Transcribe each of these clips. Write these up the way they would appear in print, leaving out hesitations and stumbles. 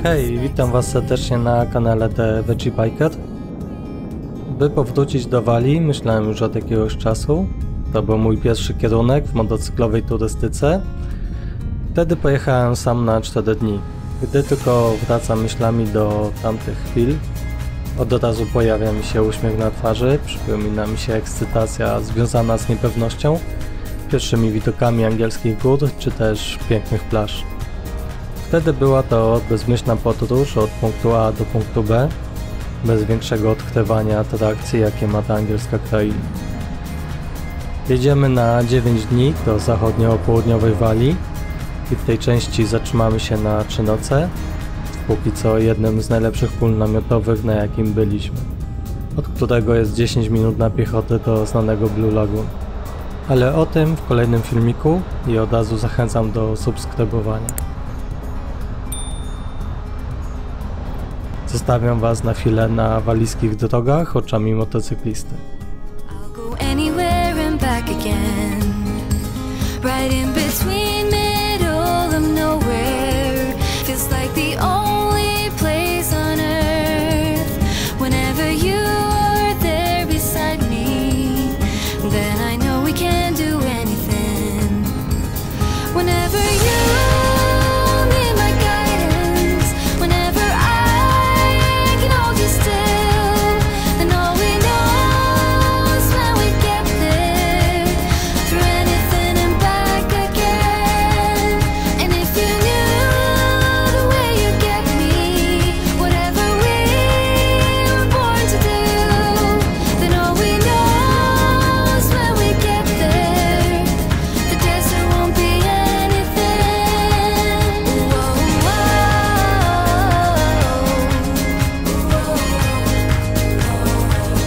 Hej, witam Was serdecznie na kanale The Veggie Biker. By powrócić do Walii, myślałem już od jakiegoś czasu. To był mój pierwszy kierunek w motocyklowej turystyce. Wtedy pojechałem sam na 4 dni. Gdy tylko wracam myślami do tamtych chwil, od razu pojawia mi się uśmiech na twarzy, przypomina mi się ekscytacja związana z niepewnością, pierwszymi widokami angielskich gór czy też pięknych plaż. Wtedy była to bezmyślna podróż od punktu A do punktu B, bez większego odkrywania atrakcji, jakie ma ta angielska kraina. Jedziemy na 9 dni do zachodnio-południowej Walii i w tej części zatrzymamy się na 3 noce, póki co jednym z najlepszych pól namiotowych, na jakim byliśmy, od którego jest 10 minut na piechotę do znanego Blue Lagoon. Ale o tym w kolejnym filmiku i od razu zachęcam do subskrybowania. Zostawiam Was na chwilę na walijskich drogach oczami motocyklisty.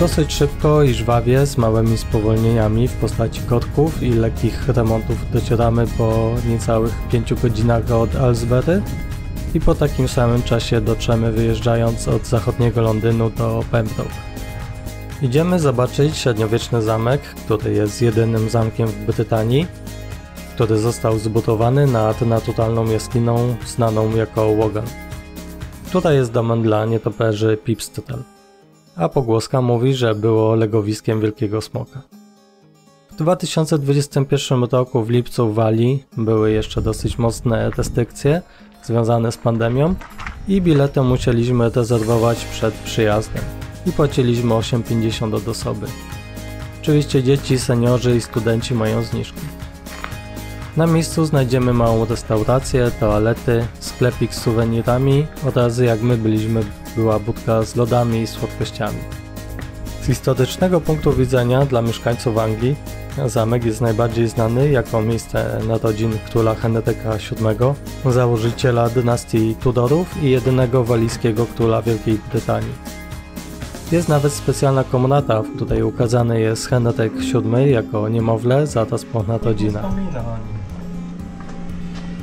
Dosyć szybko i żwawie, z małymi spowolnieniami w postaci korków i lekkich remontów docieramy po niecałych 5 godzinach od Aylesbury i po takim samym czasie dotrzemy wyjeżdżając od zachodniego Londynu do Pembroke. Idziemy zobaczyć średniowieczny zamek, który jest jedynym zamkiem w Brytanii, który został zbudowany nad naturalną jaskinią znaną jako Wogan. Tutaj jest domem dla nietoperzy Pipistrel, a pogłoska mówi, że było legowiskiem Wielkiego Smoka. W 2021 roku w lipcu w Walii były jeszcze dosyć mocne restrykcje związane z pandemią i bilety musieliśmy rezerwować przed przyjazdem i płaciliśmy 8,50 od osoby. Oczywiście dzieci, seniorzy i studenci mają zniżki. Na miejscu znajdziemy małą restaurację, toalety, sklepik z suwenirami oraz jak my byliśmy była budka z lodami i słodkościami. Z historycznego punktu widzenia dla mieszkańców Anglii zamek jest najbardziej znany jako miejsce narodzin króla Henryka VII, założyciela dynastii Tudorów i jedynego walijskiego króla Wielkiej Brytanii. Jest nawet specjalna komnata, w której ukazany jest Henryk VII jako niemowlę zaraz po narodzinach.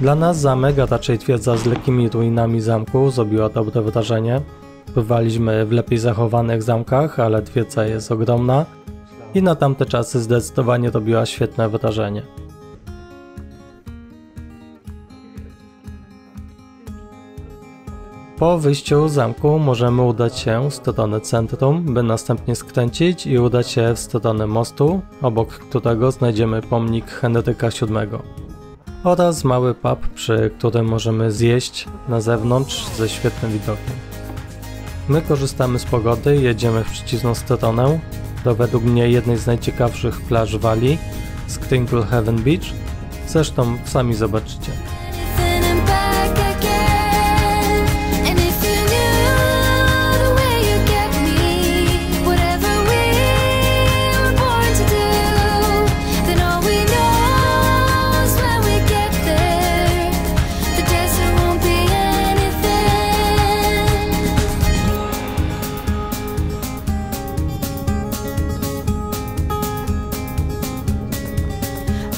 Dla nas zamek, a raczej twierdza z lekkimi ruinami zamku, zrobiła dobre wrażenie. Bywaliśmy w lepiej zachowanych zamkach, ale twierdza jest ogromna i na tamte czasy zdecydowanie robiła świetne wrażenie. Po wyjściu z zamku możemy udać się w stronę centrum, by następnie skręcić i udać się w stronę mostu, obok którego znajdziemy pomnik Henryka VII. Oraz mały pub, przy którym możemy zjeść na zewnątrz ze świetnym widokiem. My korzystamy z pogody i jedziemy w przeciwną stronę do według mnie jednej z najciekawszych plaż Walii, Sprinklehaven Beach. Zresztą sami zobaczycie.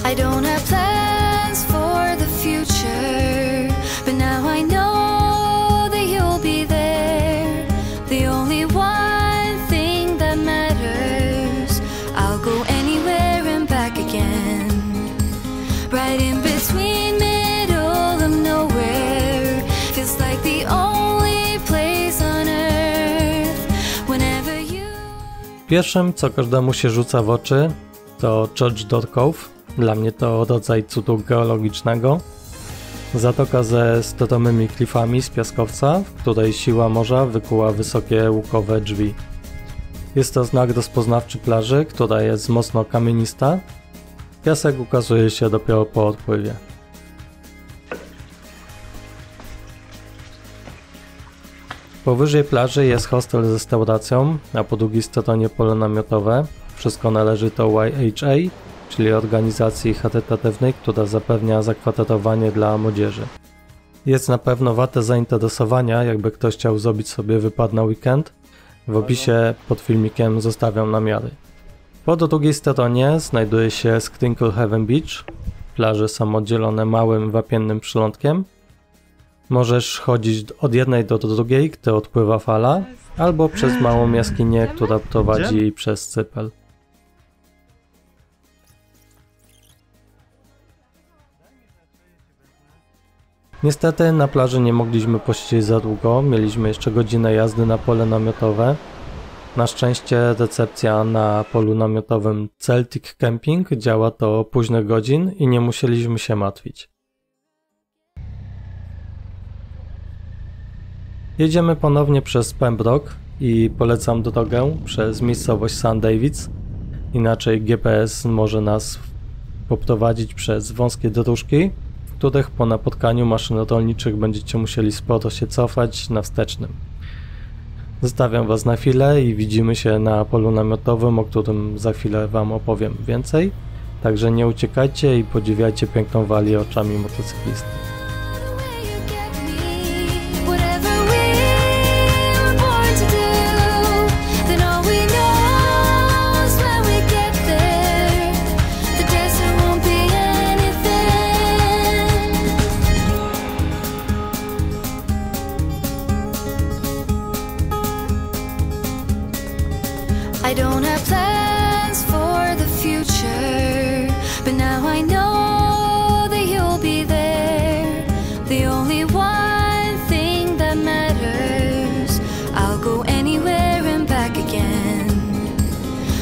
I don't have plans for the future, but now I know that you'll be there. The only one thing that matters, I'll go anywhere and back again. Right in between middle of nowhere. Pierwszym, co każdemu się rzuca w oczy, to George Dock Cove. Dla mnie to rodzaj cudu geologicznego. Zatoka ze stotomymi klifami z piaskowca, w której siła morza wykuła wysokie łukowe drzwi. Jest to znak rozpoznawczy plaży, która jest mocno kamienista. Piasek ukazuje się dopiero po odpływie. Powyżej plaży jest hostel z restauracją, a po drugiej stronie pole namiotowe. Wszystko należy do YHA, czyli organizacji charytatywnej, która zapewnia zakwaterowanie dla młodzieży. Jest na pewno warte zainteresowania, jakby ktoś chciał zrobić sobie wypad na weekend. W opisie pod filmikiem zostawiam namiary. Po drugiej stronie znajduje się Sprinkle Heaven Beach. Plaże są oddzielone małym wapiennym przylądkiem. Możesz chodzić od jednej do drugiej, gdy odpływa fala, albo przez małą jaskinię, która prowadzi przez cypel. Niestety na plaży nie mogliśmy posiedzieć za długo, mieliśmy jeszcze godzinę jazdy na pole namiotowe. Na szczęście recepcja na polu namiotowym Celtic Camping działa do późnych godzin i nie musieliśmy się martwić. Jedziemy ponownie przez Pembroke i polecam drogę przez miejscowość St. Davids. Inaczej GPS może nas poprowadzić przez wąskie dróżki, w których po napotkaniu maszyn rolniczych będziecie musieli sporo się cofać na wstecznym. Zostawiam Was na chwilę i widzimy się na polu namiotowym, o którym za chwilę Wam opowiem więcej. Także nie uciekajcie i podziwiajcie piękną walię oczami motocyklisty. I don't have plans for the future, but now I know that you'll be there. The only one thing that matters, I'll go anywhere and back again.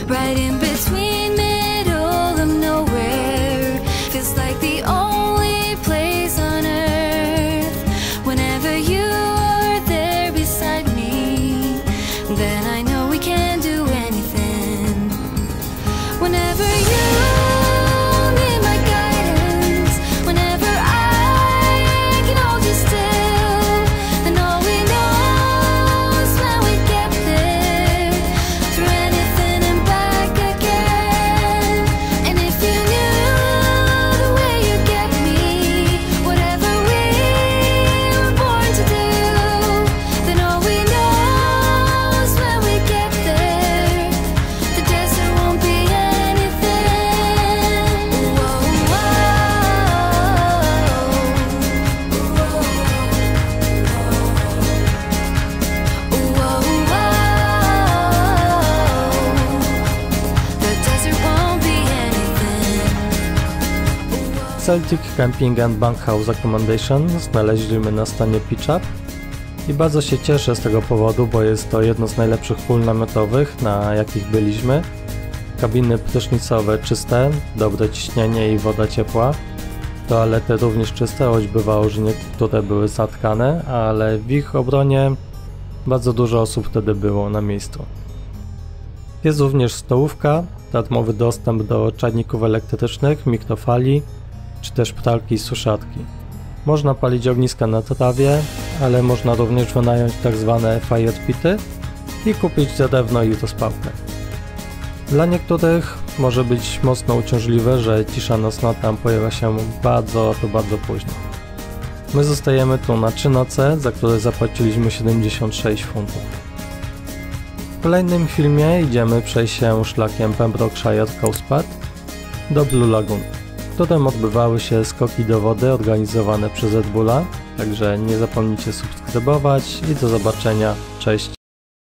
Right in between middle of nowhere, feels like the only place on earth. Whenever you're there beside me, then I know we can do anything. Whenever you need my guidance, whenever I can hold you still, then all we know is when we get there, through anything and back again. And if you knew the way you get me, whatever we were born to do, then all we know is when we get there, the desert won't be anything. Whoa, whoa, the desert won't be anything. Celtic Camping and Bunkhouse Accommodation znaleźliśmy na stanie Pitch Up i bardzo się cieszę z tego powodu, bo jest to jedno z najlepszych pól namiotowych, na jakich byliśmy. Kabiny prysznicowe czyste, dobre ciśnienie i woda ciepła. Toalety również czyste, choć bywało, że niektóre były zatkane, ale w ich obronie bardzo dużo osób wtedy było na miejscu. Jest również stołówka, darmowy dostęp do czajników elektrycznych, mikrofali, czy też pralki i suszarki. Można palić ogniska na trawie, ale można również wynająć tak zwane fire pity i kupić drewno i rozpałkę. Dla niektórych może być mocno uciążliwe, że cisza nocna tam pojawia się bardzo późno. My zostajemy tu na 3 noce, za które zapłaciliśmy 76 funtów. W kolejnym filmie idziemy przejść się szlakiem Pembrokeshire Coast Path do Blue Lagoon, w którym odbywały się skoki do wody organizowane przez Red Bulla, także nie zapomnijcie subskrybować i do zobaczenia, cześć!